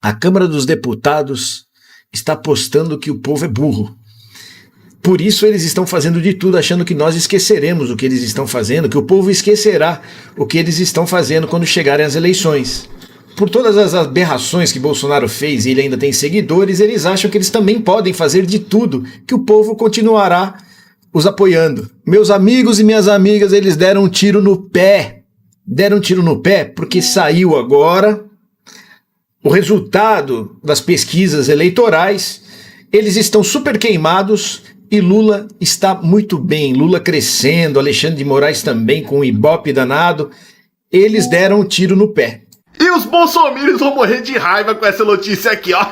A Câmara dos Deputados está apostando que o povo é burro. Por isso eles estão fazendo de tudo, achando que nós esqueceremos o que eles estão fazendo, que o povo esquecerá o que eles estão fazendo quando chegarem as eleições. Por todas as aberrações que Bolsonaro fez e ele ainda tem seguidores, eles acham que eles também podem fazer de tudo, que o povo continuará os apoiando. Meus amigos e minhas amigas, eles deram um tiro no pé. Deram um tiro no pé porque saiu agora o resultado das pesquisas eleitorais. Eles estão super queimados e Lula está muito bem. Lula crescendo, Alexandre de Moraes também com um ibope danado. Eles deram um tiro no pé. E os bolsominions vão morrer de raiva com essa notícia aqui, ó.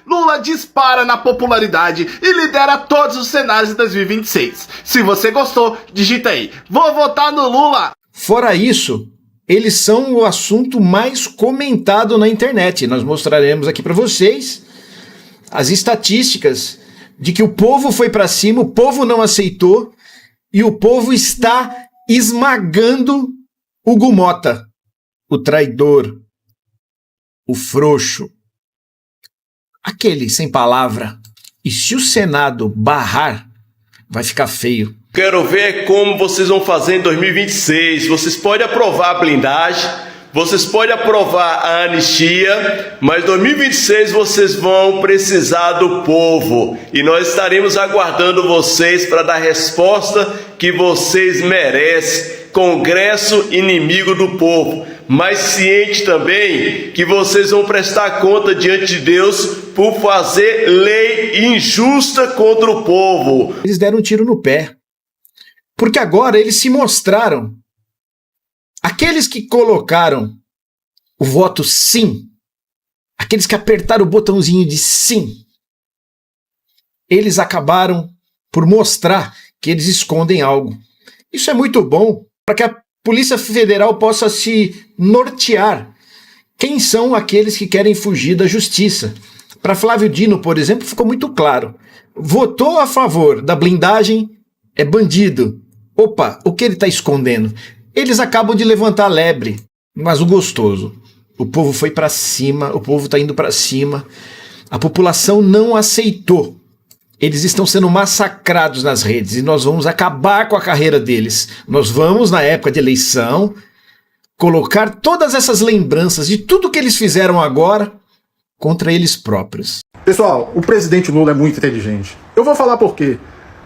Lula dispara na popularidade e lidera todos os cenários de 2026. Se você gostou, digita aí: vou votar no Lula! Fora isso, eles são o assunto mais comentado na internet. Nós mostraremos aqui para vocês as estatísticas de que o povo foi para cima, o povo não aceitou e o povo está esmagando o Hugo Mota, o traidor, o frouxo, aquele sem palavra. E se o Senado barrar, vai ficar feio. Quero ver como vocês vão fazer em 2026. Vocês podem aprovar a blindagem, vocês podem aprovar a anistia, mas em 2026 vocês vão precisar do povo. E nós estaremos aguardando vocês para dar a resposta que vocês merecem. Congresso inimigo do povo, mas ciente também que vocês vão prestar conta diante de Deus por fazer lei injusta contra o povo. Eles deram um tiro no pé, porque agora eles se mostraram. Aqueles que colocaram o voto sim, aqueles que apertaram o botãozinho de sim, eles acabaram por mostrar que eles escondem algo. Isso é muito bom para que a Polícia Federal possa se nortear. Quem são aqueles que querem fugir da justiça? Para Flávio Dino, por exemplo, ficou muito claro. Votou a favor da blindagem, é bandido. Opa, o que ele está escondendo? Eles acabam de levantar a lebre, mas o gostoso. O povo foi para cima, o povo está indo para cima. A população não aceitou. Eles estão sendo massacrados nas redes e nós vamos acabar com a carreira deles. Nós vamos, na época de eleição, colocar todas essas lembranças de tudo que eles fizeram agora contra eles próprios. Pessoal, o presidente Lula é muito inteligente. Eu vou falar por quê.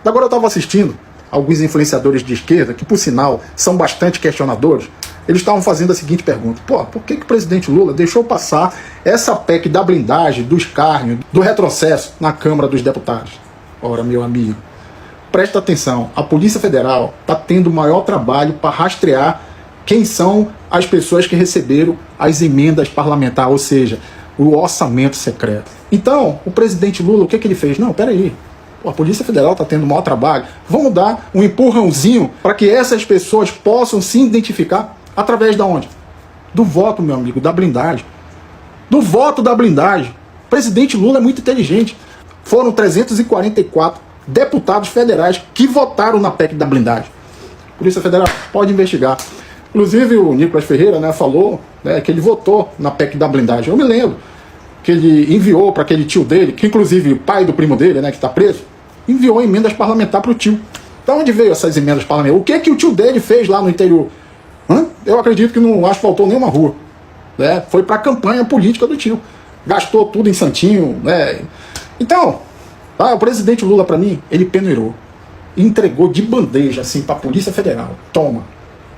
Agora eu estava assistindo alguns influenciadores de esquerda, que por sinal são bastante questionadores, eles estavam fazendo a seguinte pergunta: por que o presidente Lula deixou passar essa PEC da blindagem, do escárnio, do retrocesso na Câmara dos Deputados? Ora, meu amigo, presta atenção, a Polícia Federal está tendo o maior trabalho para rastrear quem são as pessoas que receberam as emendas parlamentares, ou seja, o orçamento secreto. Então, o presidente Lula, o que ele fez? Não, peraí, a Polícia Federal está tendo o maior trabalho, vamos dar um empurrãozinho para que essas pessoas possam se identificar através de onde? Do voto, meu amigo, da blindagem. Do voto da blindagem. O presidente Lula é muito inteligente. Foram 344 deputados federais que votaram na PEC da blindagem. A Polícia Federal pode investigar. Inclusive o Nicolas Ferreira, né, falou, né, que ele votou na PEC da blindagem. Eu me lembro que ele enviou para aquele tio dele, que inclusive o pai do primo dele, né, que está preso, enviou emendas parlamentares para o tio. De onde veio essas emendas parlamentares? O que o tio dele fez lá no interior? Eu acredito que não asfaltou nenhuma rua. Né? Foi para a campanha política do tio. Gastou tudo em santinho. Né? Então, o presidente Lula, para mim, ele peneirou. Entregou de bandeja assim para a Polícia Federal. Toma,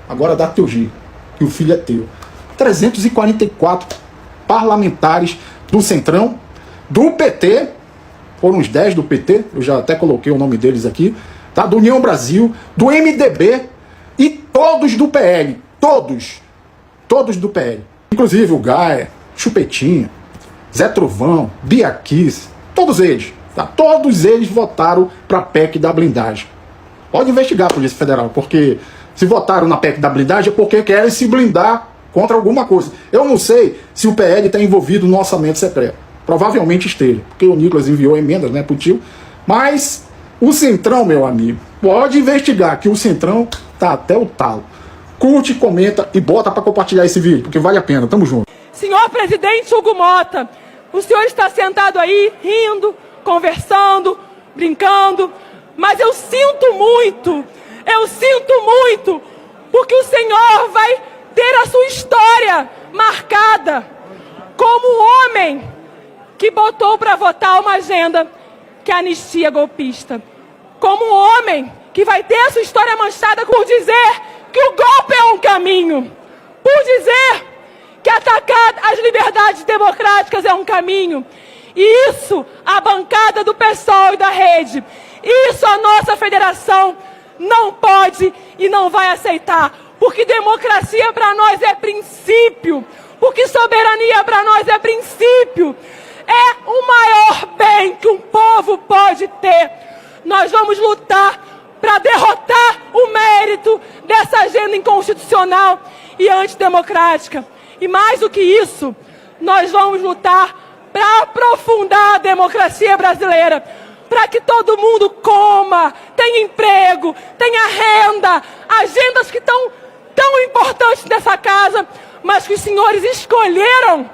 agora dá teu giro, que o filho é teu. 344 parlamentares do Centrão, do PT, foram uns 10 do PT, eu já até coloquei o nome deles aqui, tá? Do União Brasil, do MDB e todos do PL. Todos do PL. Inclusive o Gaia, Chupetinha, Zé Trovão, Bia Kiss, todos eles. Tá? Todos eles votaram para a PEC da blindagem. Pode investigar a Polícia Federal, porque se votaram na PEC da blindagem é porque querem se blindar contra alguma coisa. Eu não sei se o PL está envolvido no orçamento secreto. Provavelmente esteja, porque o Nicolas enviou emendas, né, pro tio. Mas o Centrão, meu amigo, pode investigar que o Centrão tá até o talo. Curte, comenta e bota para compartilhar esse vídeo, porque vale a pena. Tamo junto. Senhor presidente Hugo Mota, O senhor está sentado aí, rindo, conversando, brincando, mas eu sinto muito, porque o senhor vai ter a sua história marcada como um homem que botou para votar uma agenda que é a anistia golpista. Como um homem que vai ter a sua história manchada por dizer que o golpe é um caminho, por dizer que atacar as liberdades democráticas é um caminho. E isso a bancada do PSOL e da Rede, isso a nossa federação não pode e não vai aceitar. Porque democracia para nós é princípio, porque soberania para nós é princípio. É o maior bem que um povo pode ter. Nós vamos lutar para derrotar o mérito dessa agenda inconstitucional e antidemocrática. E mais do que isso, nós vamos lutar para aprofundar a democracia brasileira, para que todo mundo coma, tenha emprego, tenha renda, agendas que estão tão importantes nessa casa, mas que os senhores escolheram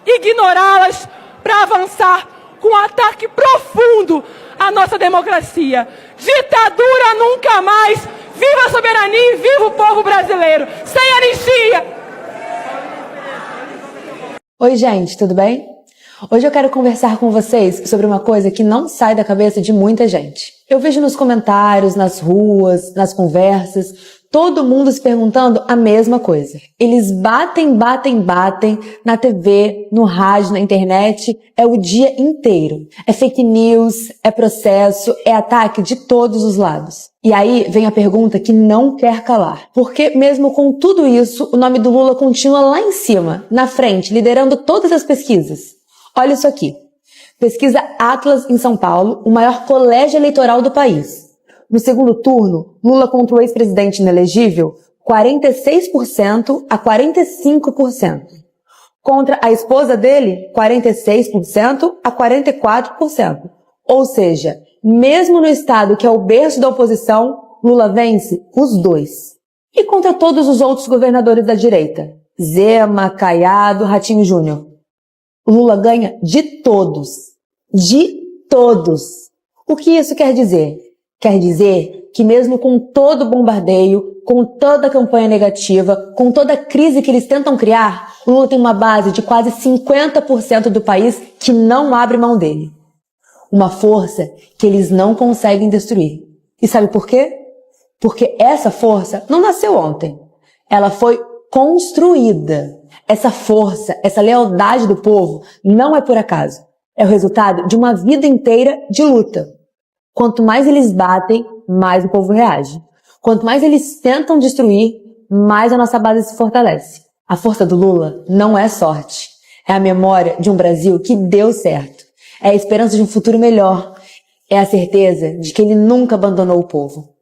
ignorá-las para avançar com um ataque profundo à nossa democracia. Ditadura nunca mais! Viva a soberania e viva o povo brasileiro! Sem anistia! Oi, gente, tudo bem? Hoje eu quero conversar com vocês sobre uma coisa que não sai da cabeça de muita gente. Eu vejo nos comentários, nas ruas, nas conversas, todo mundo se perguntando a mesma coisa. Eles batem na TV, no rádio, na internet, é o dia inteiro. É fake news, é processo, é ataque de todos os lados. E aí vem a pergunta que não quer calar. Porque mesmo com tudo isso, o nome do Lula continua lá em cima, na frente, liderando todas as pesquisas. Olha isso aqui. Pesquisa Atlas em São Paulo, o maior colégio eleitoral do país. No segundo turno, Lula contra o ex-presidente inelegível, 46% a 45%. Contra a esposa dele, 46% a 44%. Ou seja, mesmo no estado que é o berço da oposição, Lula vence os dois. E contra todos os outros governadores da direita? Zema, Caiado, Ratinho Júnior. Lula ganha de todos. De todos. O que isso quer dizer? Quer dizer que mesmo com todo o bombardeio, com toda a campanha negativa, com toda a crise que eles tentam criar, o Lula tem uma base de quase 50% do país que não abre mão dele. Uma força que eles não conseguem destruir. E sabe por quê? Porque essa força não nasceu ontem. Ela foi construída. Essa força, essa lealdade do povo não é por acaso. É o resultado de uma vida inteira de luta. Quanto mais eles batem, mais o povo reage. Quanto mais eles tentam destruir, mais a nossa base se fortalece. A força do Lula não é sorte. É a memória de um Brasil que deu certo. É a esperança de um futuro melhor. É a certeza de que ele nunca abandonou o povo.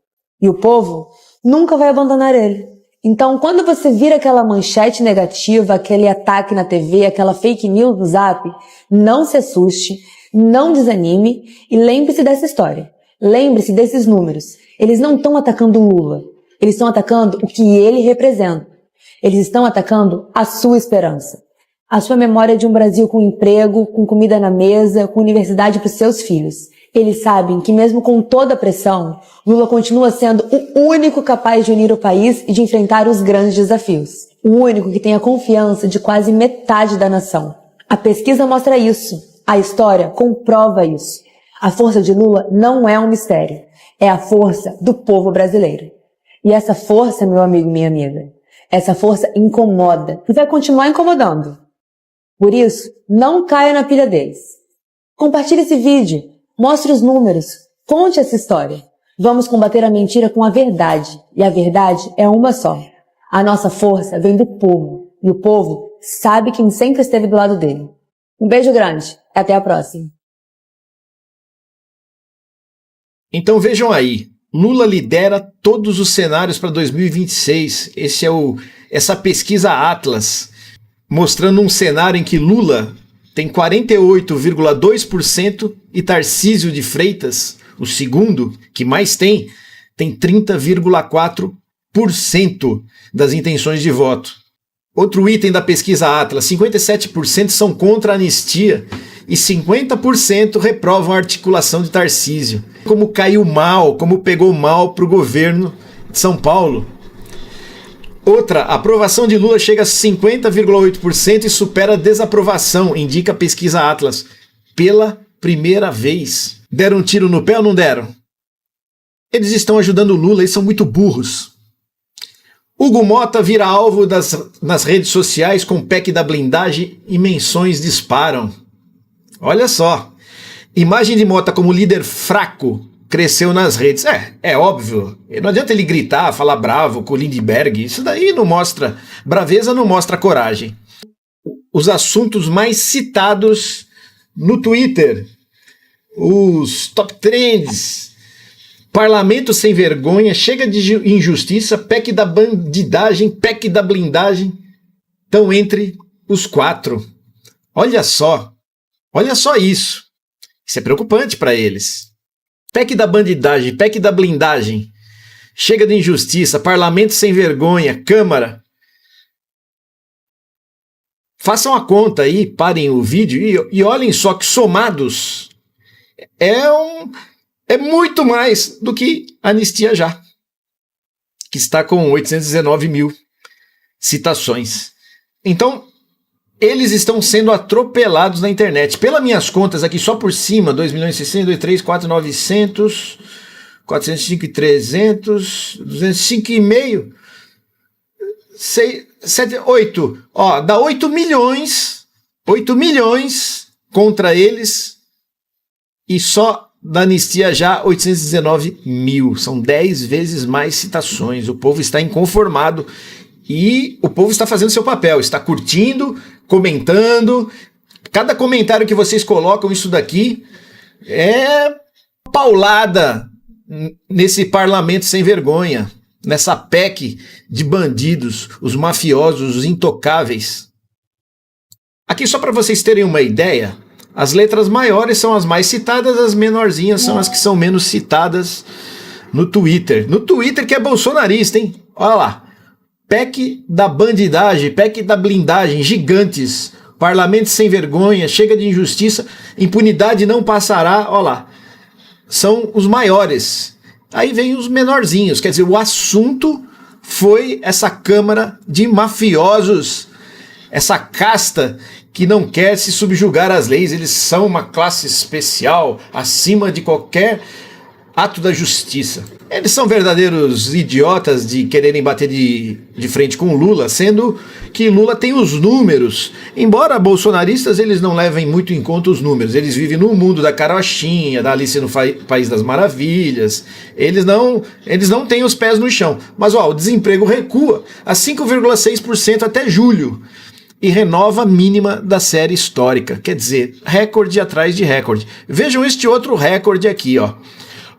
E o povo nunca vai abandonar ele. Então, quando você vira aquela manchete negativa, aquele ataque na TV, aquela fake news no Zap, não se assuste, não desanime e lembre-se dessa história. Lembre-se desses números. Eles não estão atacando o Lula. Eles estão atacando o que ele representa. Eles estão atacando a sua esperança. A sua memória de um Brasil com emprego, com comida na mesa, com universidade para os seus filhos. Eles sabem que mesmo com toda a pressão, Lula continua sendo o único capaz de unir o país e de enfrentar os grandes desafios. O único que tem a confiança de quase metade da nação. A pesquisa mostra isso. A história comprova isso. A força de Lula não é um mistério. É a força do povo brasileiro. E essa força, meu amigo e minha amiga, essa força incomoda e vai continuar incomodando. Por isso, não caia na pilha deles. Compartilhe esse vídeo. Mostre os números. Conte essa história. Vamos combater a mentira com a verdade. E a verdade é uma só. A nossa força vem do povo. E o povo sabe quem sempre esteve do lado dele. Um beijo grande. Até a próxima. Então vejam aí. Lula lidera todos os cenários para 2026. Essa pesquisa Atlas, mostrando um cenário em que Lula tem 48,2% e Tarcísio de Freitas, o segundo, que mais tem 30,4% das intenções de voto. Outro item da pesquisa Atlas, 57% são contra a anistia e 50% reprovam a articulação de Tarcísio. Como caiu mal, como pegou mal para o governo de São Paulo. Outra, a aprovação de Lula chega a 50,8% e supera a desaprovação, indica a pesquisa Atlas. Pela primeira vez. Deram um tiro no pé ou não deram? Eles estão ajudando o Lula, eles são muito burros. Hugo Mota vira alvo nas redes sociais com PEC da blindagem e menções disparam. Olha só. Imagem de Mota como líder fraco cresceu nas redes. É óbvio. Não adianta ele gritar, falar bravo com o Lindbergh. Isso daí não mostra... Braveza não mostra coragem. Os assuntos mais citados no Twitter. Os top trends. Parlamento sem vergonha, chega de injustiça, PEC da bandidagem, PEC da blindagem, estão entre os 4. Olha só isso. Isso é preocupante para eles. PEC da bandidagem, PEC da blindagem, chega de injustiça, parlamento sem vergonha, Câmara. Façam a conta aí, parem o vídeo e olhem só que somados é muito mais do que a Anistia Já, que está com 819 mil citações. Então, eles estão sendo atropelados na internet. Pelas minhas contas aqui, só por cima, 2.600.000, 2, 3, 4, 900, 405 e 300, 205,5, 6, 7, 8. Ó, dá 8 milhões contra eles e só da Anistia Já 819 mil. São 10 vezes mais citações. O povo está inconformado e o povo está fazendo seu papel, está curtindo, comentando. Cada comentário que vocês colocam isso daqui é paulada nesse parlamento sem vergonha, nessa PEC de bandidos, os mafiosos, os intocáveis. Aqui só para vocês terem uma ideia, as letras maiores são as mais citadas, as menorzinhas são as que são menos citadas no Twitter. No Twitter que é bolsonarista, hein? Olha lá. PEC da bandidagem, PEC da blindagem, gigantes. Parlamento sem vergonha, chega de injustiça, impunidade não passará. Olha lá. São os maiores. Aí vem os menorzinhos. Quer dizer, o assunto foi essa Câmara de mafiosos, essa casta que não quer se subjugar às leis. Eles são uma classe especial, acima de qualquer ato da justiça. Eles são verdadeiros idiotas de quererem bater de frente com Lula, sendo que Lula tem os números. Embora bolsonaristas, eles não levem muito em conta os números. Eles vivem no mundo da carochinha, da Alice no País das Maravilhas. Eles não têm os pés no chão. Mas ó, o desemprego recua a 5,6% até julho. E renova a mínima da série histórica. Quer dizer, recorde atrás de recorde. Vejam este outro recorde aqui, ó.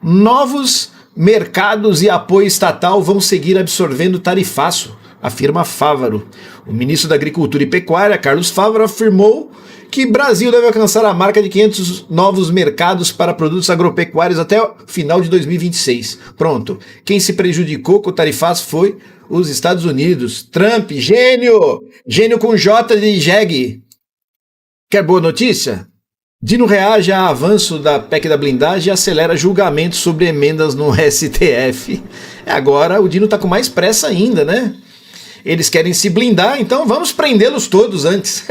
Novos mercados e apoio estatal vão seguir absorvendo tarifaço, afirma Fávaro. O ministro da Agricultura e Pecuária, Carlos Fávaro, afirmou que o Brasil deve alcançar a marca de 500 novos mercados para produtos agropecuários até o final de 2026. Pronto. Quem se prejudicou com o tarifaço foi os Estados Unidos. Trump, gênio! Gênio com J de jegue. Quer boa notícia? Dino reage a avanço da PEC da blindagem e acelera julgamento sobre emendas no STF. Agora o Dino tá com mais pressa ainda, né? Eles querem se blindar, então vamos prendê-los todos antes.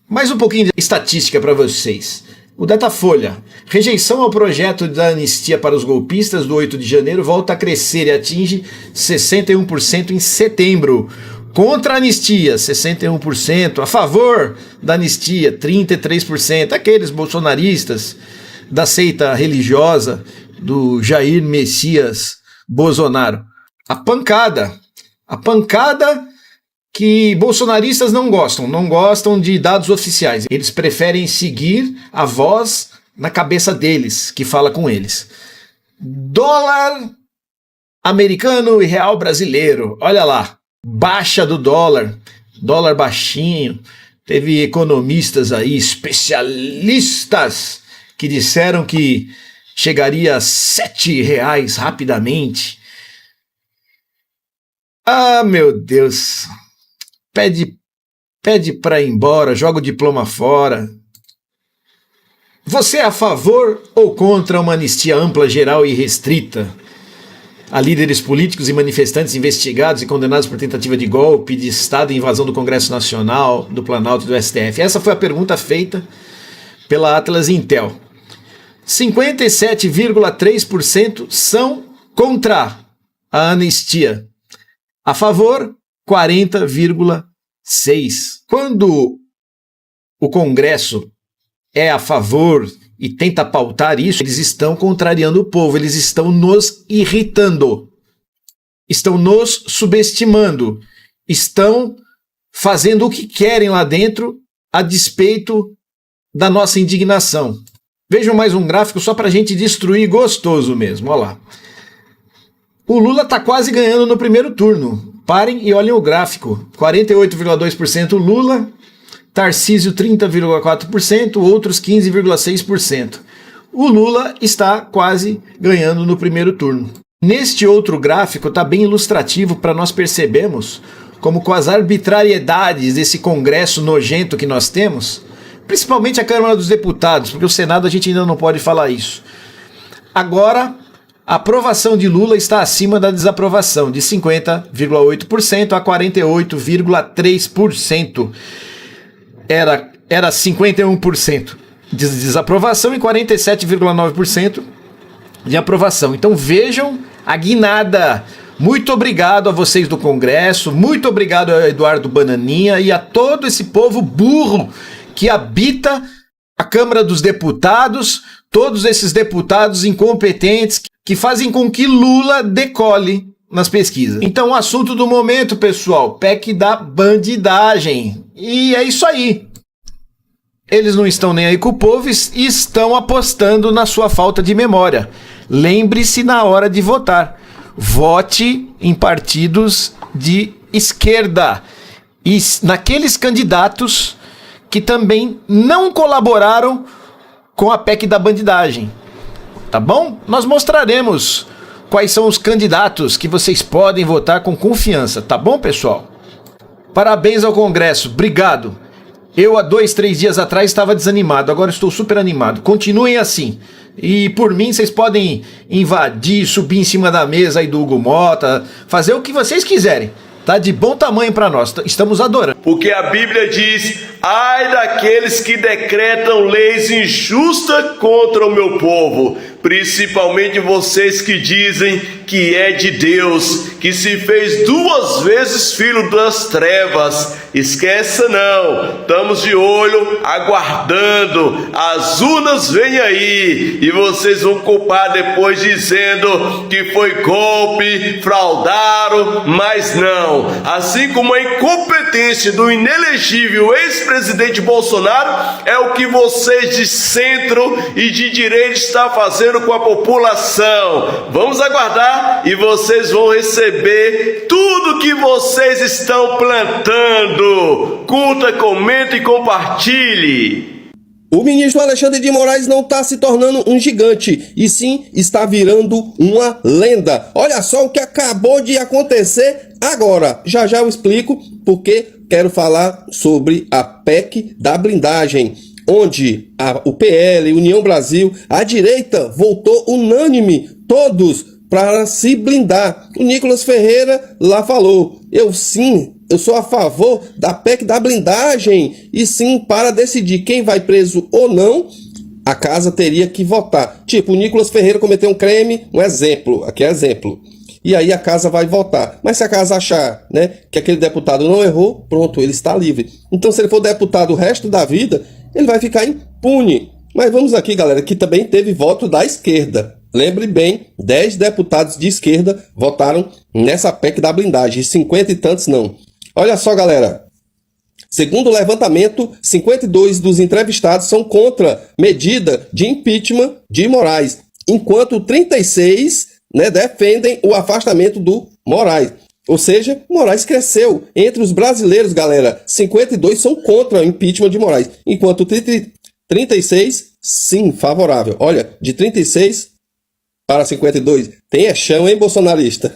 Mais um pouquinho de estatística para vocês. O Datafolha. Rejeição ao projeto da anistia para os golpistas do 8 de janeiro volta a crescer e atinge 61% em setembro. Contra a anistia, 61%. A favor da anistia, 33%. Aqueles bolsonaristas da seita religiosa do Jair Messias Bolsonaro. A pancada que bolsonaristas não gostam de dados oficiais. Eles preferem seguir a voz na cabeça deles, que fala com eles. Dólar americano e real brasileiro. Olha lá. Baixa do dólar baixinho. Teve economistas aí, especialistas, que disseram que chegaria a R$7 rapidamente. Ah, meu Deus. pede para ir embora, joga o diploma fora. Você é a favor ou contra uma anistia ampla, geral e restrita a líderes políticos e manifestantes investigados e condenados por tentativa de golpe de Estado e invasão do Congresso Nacional, do Planalto e do STF? Essa foi a pergunta feita pela Atlas Intel. 57,3% são contra a anistia. A favor, 40,6%. Quando o Congresso é a favor e tenta pautar isso, eles estão contrariando o povo, eles estão nos irritando, estão nos subestimando, estão fazendo o que querem lá dentro a despeito da nossa indignação. Vejam mais um gráfico só para a gente destruir gostoso mesmo, olha lá. O Lula está quase ganhando no primeiro turno. Parem e olhem o gráfico. 48,2% Lula, Tarcísio 30,4%, outros 15,6%. O Lula está quase ganhando no primeiro turno. Neste outro gráfico está bem ilustrativo para nós percebermos como com as arbitrariedades desse Congresso nojento que nós temos, principalmente a Câmara dos Deputados, porque o Senado a gente ainda não pode falar isso. Agora, a aprovação de Lula está acima da desaprovação, de 50,8% a 48,3%. Era 51% de desaprovação e 47,9% de aprovação. Então vejam a guinada. Muito obrigado a vocês do Congresso, muito obrigado ao Eduardo Bananinha e a todo esse povo burro que habita a Câmara dos Deputados, todos esses deputados incompetentes que fazem com que Lula decole nas pesquisas. Então o assunto do momento, pessoal, PEC da bandidagem. E é isso aí. Eles não estão nem aí com o povo e estão apostando na sua falta de memória. Lembre-se na hora de votar. Vote em partidos de esquerda e naqueles candidatos que também não colaboraram com a PEC da bandidagem. Tá bom? Nós mostraremos quais são os candidatos que vocês podem votar com confiança. Tá bom, pessoal? Parabéns ao Congresso. Obrigado. Eu, há 2, 3 dias atrás, estava desanimado. Agora estou super animado. Continuem assim. E, por mim, vocês podem invadir, subir em cima da mesa aí do Hugo Mota, fazer o que vocês quiserem. Tá de bom tamanho para nós. Estamos adorando. Porque a Bíblia diz: ai daqueles que decretam leis injustas contra o meu povo, principalmente vocês que dizem que é de Deus, que se fez 2 vezes filho das trevas. Esqueça não, estamos de olho, aguardando, as urnas vêm aí, e vocês vão culpar depois dizendo que foi golpe, fraudaram, mas não. Assim como a incompetência do inelegível ex-presidente Bolsonaro é o que vocês de centro e de direita estão fazendo com a população. Vamos aguardar e vocês vão receber tudo que vocês estão plantando. Curta, comente e compartilhe. O ministro Alexandre de Moraes não está se tornando um gigante, e sim está virando uma lenda. Olha só o que acabou de acontecer agora. Já já eu explico porque quero falar sobre a PEC da blindagem, onde o PL, União Brasil, a direita voltou unânime, todos para se blindar. O Nicolas Ferreira lá falou: eu sou a favor da PEC da blindagem, e sim, para decidir quem vai preso ou não, a casa teria que votar. Tipo, o Nicolas Ferreira cometeu um crime, um exemplo, aqui é exemplo, e aí a casa vai votar. Mas se a casa achar, né, que aquele deputado não errou, pronto, ele está livre. Então, se ele for deputado o resto da vida, ele vai ficar impune. Mas vamos aqui, galera, que também teve voto da esquerda. Lembre bem, 10 deputados de esquerda votaram nessa PEC da blindagem, 50 e tantos não. Olha só, galera, segundo o levantamento, 52 dos entrevistados são contra medida de impeachment de Moraes, enquanto 36, né, defendem o afastamento do Moraes. Ou seja, Moraes cresceu. Entre os brasileiros, galera, 52 são contra o impeachment de Moraes, enquanto 36, sim, favorável. Olha, de 36 para 52, tem chão, hein, bolsonarista?